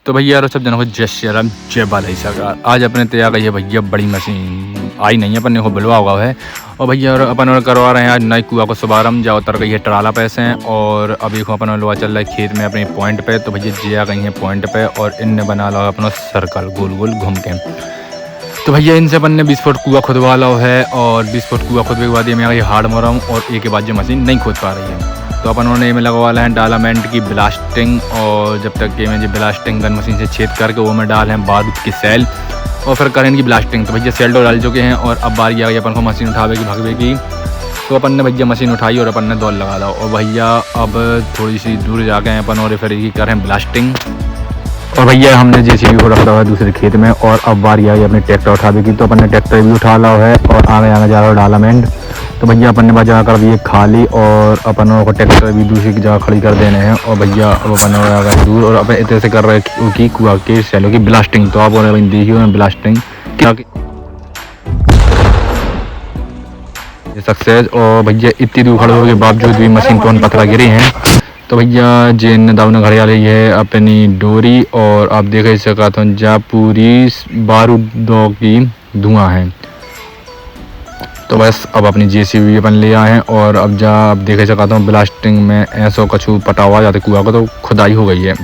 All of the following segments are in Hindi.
तो भैया यार सब जनों को जय श्री राम जय बालाई सरकार। आज अपने तैयार गई है भैया बड़ी मशीन आई नहीं है, अपन ने को बुलवा हुआ है और भैया और अपन और करवा रहे हैं आज नई कुआ को शुभारम्भ। जा उतर गई है ट्राला पे से और अभी अपन लोहा चल रहा है खेत में अपने पॉइंट पे। तो भैया जिया गई है पॉइंट पे और इनने बना लो अपना सर्कल गोल गोल घूम के। तो भैया इनसे अपन ने 20 फुट कुआ खुदवा लो है और 20 फुट कुआ खुदवे के बाद ये मेरा हार्ड मोरम और एक के बाद जो मशीन नहीं खोद पा रही है। तो अपन उन्होंने में लगवा है डालामेंट की ब्लास्टिंग और जब तक ये में ब्लास्टिंग गन मशीन से छेद करके वो में डाल हैं बारूद की सेल और फिर करें की ब्लास्टिंग। तो भैया सेल तो डाल चुके हैं और अब बारी आ गई अपन को मशीन उठावे की भगवे की। तो अपन ने भैया मशीन उठाई और अपन ने दौड़ लगा दा और भैया अब थोड़ी सी दूर जाके अपन और फिर करें ब्लास्टिंग। और भैया हमने जेसीबी को रखा हुआ है दूसरे खेत में और अब बारी आई अपने ट्रैक्टर उठावे की। तो अपन ने ट्रैक्टर भी उठा ला है और आगे आगे जा रहा है डालामेंट। तो भैया अपन ने बजा कर दिए खाली और अपन को ट्रैक्टर भी दूसरी जगह खड़ी कर देने हैं। और भैया अब अपन आ गए दूर और अपन इतने से कर रहे हैं कि कुआ के सेलों की ब्लास्टिंग। तो आप देखिए ब्लास्टिंग क्या सक्सेस। और भैया इतनी दूर खड़े होने के बावजूद भी मशीन कौन पत्थर गिरी हैं। तो भैया जिन दावने घड़ी आ रही है अपनी डोरी और आप देख सकते हो जा पूरी बारूदों की धुआं है। तो बस अब अपनी जेसीबी अपन ले आए हैं और अब जा अब देख सकता हूँ ब्लास्टिंग में ऐसा कछू पटा हुआ जाते कुआ को तो खुदाई हो गई है।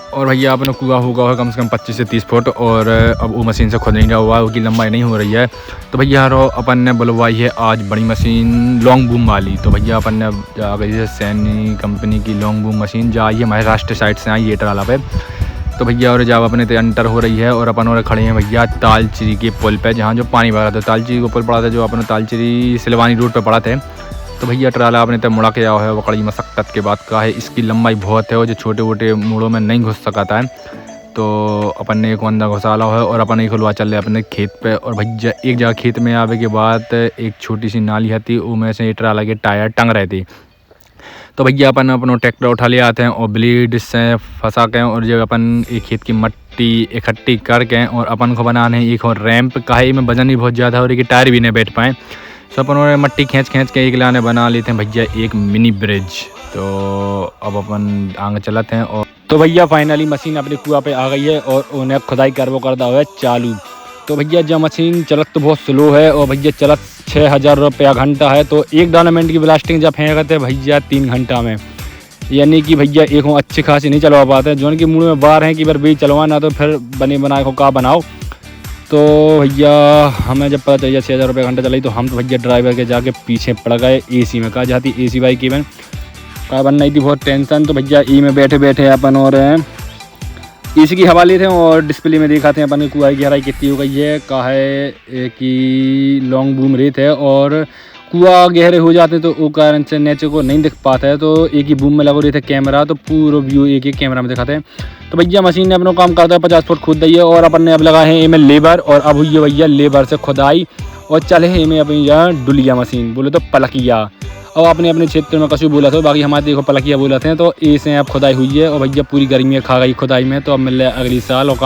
और भैया अपने कुआ होगा कम से कम 25 से 30 फुट और अब वो मशीन से खुद नहीं हुआ है, उसकी लंबाई नहीं हो रही है। तो भैया अपन ने बुलवाई है आज बड़ी मशीन लॉन्ग बूम वाली। तो भैया अपन ने आ गई है सैनी कंपनी की लॉन्ग बूम मशीन जो आई है महाराष्ट्र साइड से आई है ट्राला पे। तो भैया और जब अपने एंटर हो रही है और अपन और खड़े हैं भैया तालचिरी के पुल पे जहाँ जो पानी भरा था। तालचिरी को पुल पड़ा था जो अपने तालचिरी सिलवानी रोड पे पड़ा थे। तो भैया ट्राला अपने तब मुड़ा के आया है वो कड़ी मशक्कत के बाद का है। इसकी लंबाई बहुत है और जो छोटे मोटे मोड़ों में नहीं घुस सकाता है। तो अपन ने एक अंदर घुसाला है और अपन एक खुलवा चल रहे अपने खेत पे। और भैया एक जगह खेत में आवे के बाद एक छोटी सी नाली थी उनमें से ट्राला के टायर टंग रहे थे। तो भैया अपन अपना ट्रैक्टर उठा ले आते हैं और ब्लेड से फंसा के और जब अपन एक खेत की मट्टी इकट्ठी करके और अपन को बनाने एक और रैंप काहे में वजन ही बहुत ज़्यादा और एक टायर भी नहीं बैठ पाए। तो अपन उन्होंने मट्टी खींच के एक लाने बना लेते हैं भैया एक मिनी ब्रिज। तो अब अपन आगे चलते हैं और तो भैया फाइनली मशीन अपने कुआ पे आ गई है और उन्हें खुदाई कर दा हुआ है चालू। तो भैया जब मशीन चलत तो बहुत स्लो है और भैया चलत 6000 रुपया घंटा है। तो एक डालामेंट की ब्लास्टिंग जब फेंकते भैया 3 घंटा में, यानी कि भैया एक अच्छी खासी नहीं चलवा पाते जो उनके मुँह में बार हैं कि बार भी चलवाना तो फिर बने बनाए को का बनाओ। तो भैया हमें जब पता चलिए 6000 रुपये घंटा चलाई तो हम तो भैया ड्राइवर के जाके पीछे पड़ गए एसी में। कहा जाती एसी बाइक इवन का बन नहीं थी बहुत टेंशन। तो भैया ई में बैठे बैठे अपन और एसी की हवा लेते हैं और डिस्प्ले में दिखाते हैं अपन की कुआई की गहराई कितनी हो गई है। कहा है कि लॉन्ग बूम रेत है और कुआ गहरे हो जाते हैं तो वो कारण से नेचर को नहीं दिख पाता है। तो एक ही बूम में लगा रही थे कैमरा तो पूरा व्यू एक ही कैमरा में दिखाते हैं। तो भैया मशीन ने अपना काम करता है 50 फुट खुद दी है और अपन ने अब लगाए हैं इनमें लेबर और अब हुई है भैया लेबर से खुदाई और चले हैं इनमें अपनी यहाँ डुलिया मशीन बोले तो पलकिया। और आपने अपने क्षेत्र में कछु बोला था बाकी हमारे देखो पलकिया बोला थे। तो ऐसे अब खुदाई हुई है और भैया पूरी गर्मी खा गई खुदाई में। तो अब मिल रहा है अगली साल और